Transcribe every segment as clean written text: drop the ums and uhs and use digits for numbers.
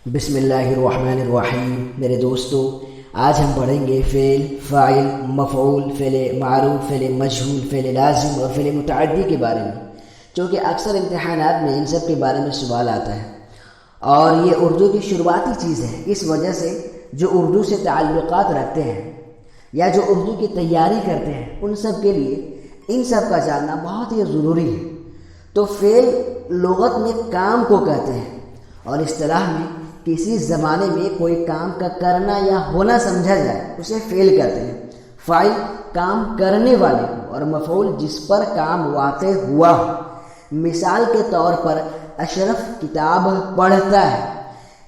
بسم اللہ الرحمن الرحیم۔ میرے دوستو، آج ہم پڑھیں گے فعل، فاعل، مفعول، فعل معروف، فعل مجہول، فعل لازم اور فعل متعدی کے بارے میں، چونکہ اکثر امتحانات میں ان سب کے بارے میں سوال آتا ہے اور یہ اردو کی شروعاتی چیز ہے۔ اس وجہ سے جو اردو سے تعلقات رکھتے ہیں یا جو اردو کی تیاری کرتے ہیں ان سب کے لیے ان سب کا جاننا بہت ہی ضروری ہے۔ تو فعل لغت میں کام کو کہتے ہیں اور اصطلاح میں کسی زمانے میں کوئی کام کا کرنا یا ہونا سمجھا جائے اسے فعل کہتے ہیں۔ فاعل کام کرنے والے کو اور مفعول جس پر کام واقع ہوا ہو۔ مثال کے طور پر اشرف کتاب پڑھتا ہے،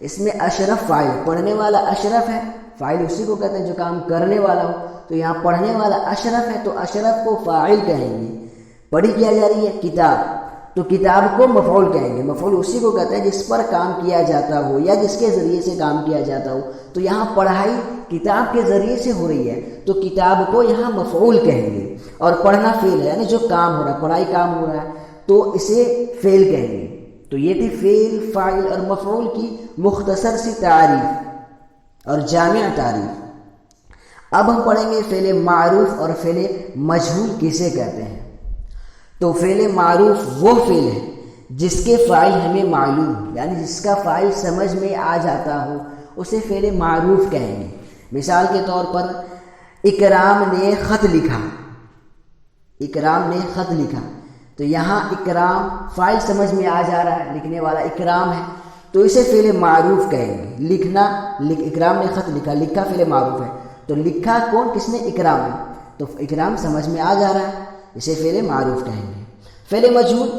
اس میں اشرف فاعل، پڑھنے والا اشرف ہے، فاعل اسی کو کہتے ہیں جو کام کرنے والا ہو۔ تو یہاں پڑھنے والا اشرف ہے تو اشرف کو فاعل کہیں گے۔ پڑھی کیا جا رہی ہے کتاب، تو کتاب کو مفعول کہیں گے۔ مفعول اسی کو کہتے ہیں جس پر کام کیا جاتا ہو یا جس کے ذریعے سے کام کیا جاتا ہو۔ تو یہاں پڑھائی کتاب کے ذریعے سے ہو رہی ہے تو کتاب کو یہاں مفعول کہیں گے، اور پڑھنا فعل ہے، یعنی جو کام ہو رہا ہے، پڑھائی کام ہو رہا ہے تو اسے فعل کہیں گے۔ تو یہ تھی فعل، فاعل اور مفعول کی مختصر سی تعریف اور جامع تعریف۔ اب ہم پڑھیں گے فعل معروف اور فعل مجہول کسے کہتے ہیں۔ تو فعل معروف وہ فعل ہے جس کے فاعل ہمیں معلوم ہو، یعنی جس کا فاعل سمجھ میں آ جاتا ہو اسے فعل معروف کہیں گے۔ مثال کے طور پر اکرام نے خط لکھا، اکرام نے خط لکھا، تو یہاں اکرام فاعل سمجھ میں آ جا رہا ہے، لکھنے والا اکرام ہے تو اسے فعل معروف کہیں گے۔ لکھنا، اکرام نے خط لکھا، لکھا فعل معروف ہے تو لکھا کون، کس نے، اکرام نے، تو اکرام سمجھ میں آ جا رہا ہے، اسے فعل معروف کہیں گے۔ فعل مجہول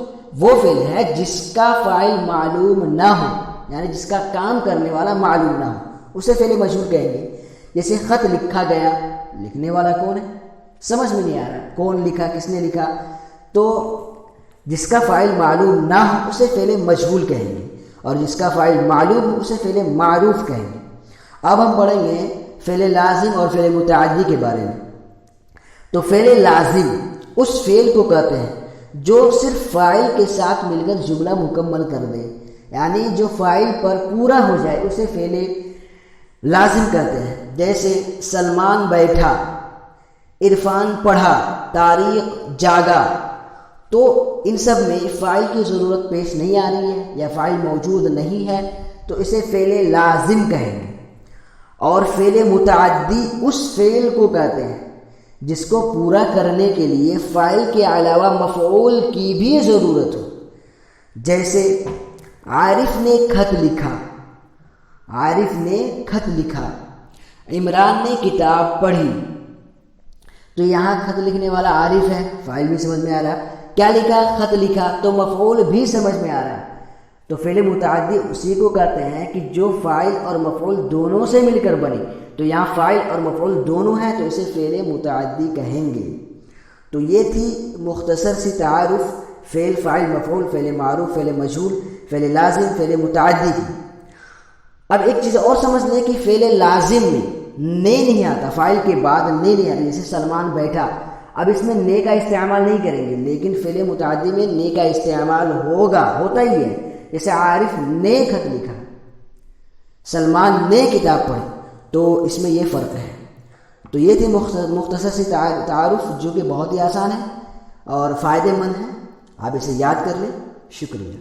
وہ فعل ہے جس کا فاعل معلوم نہ ہو، یعنی جس کا کام کرنے والا معلوم نہ ہو، اسے فعل مجہول کہیں گے۔ جیسے خط لکھا گیا، لکھنے والا کون ہے، سمجھ میں نہیں آ رہا کون لکھا، کس نے لکھا، تو جس کا فاعل معلوم نہ ہو اسے فعل مجہول کہیں گے، اور جس کا فاعل معلوم ہو اسے فعل معروف کہیں گے۔ اب ہم پڑھیں گے فعل لازم اور فعل متعدی کے بارے میں۔ تو فعل لازم اس فعل کو کہتے ہیں جو صرف فاعل کے ساتھ مل کر جملہ مکمل کر دے، یعنی جو فاعل پر پورا ہو جائے اسے فعل لازم کہتے ہیں۔ جیسے سلمان بیٹھا، عرفان پڑھا، طارق جاگا، تو ان سب میں فاعل کی ضرورت پیش نہیں آ رہی ہے یا فاعل موجود نہیں ہے تو اسے فعل لازم کہیں گے۔ اور فعل متعدی اس فعل کو کہتے ہیں جس کو پورا کرنے کے لیے فاعل کے علاوہ مفعول کی بھی ضرورت ہو۔ جیسے عارف نے خط لکھا، عارف نے خط لکھا، عمران نے کتاب پڑھی، تو یہاں خط لکھنے والا عارف ہے، فاعل بھی سمجھ میں آ رہا، کیا لکھا، خط لکھا، تو مفعول بھی سمجھ میں آ رہا ہے۔ تو فعل متعدی اسی کو کہتے ہیں کہ جو فاعل اور مفعول دونوں سے مل کر بنی، تو یہاں فاعل اور مفعول دونوں ہیں تو اسے فعل متعدی کہیں گے۔ تو یہ تھی مختصر سی تعارف فعل، فاعل، مفعول، فعل معروف، فعل مجہول، فعل لازم، فعل متعدی کی۔ اب ایک چیز اور سمجھ لیں کہ فعل لازم میں نے نہیں آتا، فاعل کے بعد نے نہیں آتا، جیسے سلمان بیٹھا، اب اس میں نے کا استعمال نہیں کریں گے، لیکن فعل متعدی میں نے کا استعمال ہوگا، ہوتا ہی ہے۔ جیسے عارف نے خط لکھا، سلمان نے کتاب پڑھی، تو اس میں یہ فرق ہے۔ تو یہ تھی مختصر سی تعارف جو کہ بہت ہی آسان ہے اور فائدہ مند ہے، آپ اسے یاد کر لیں۔ شکریہ۔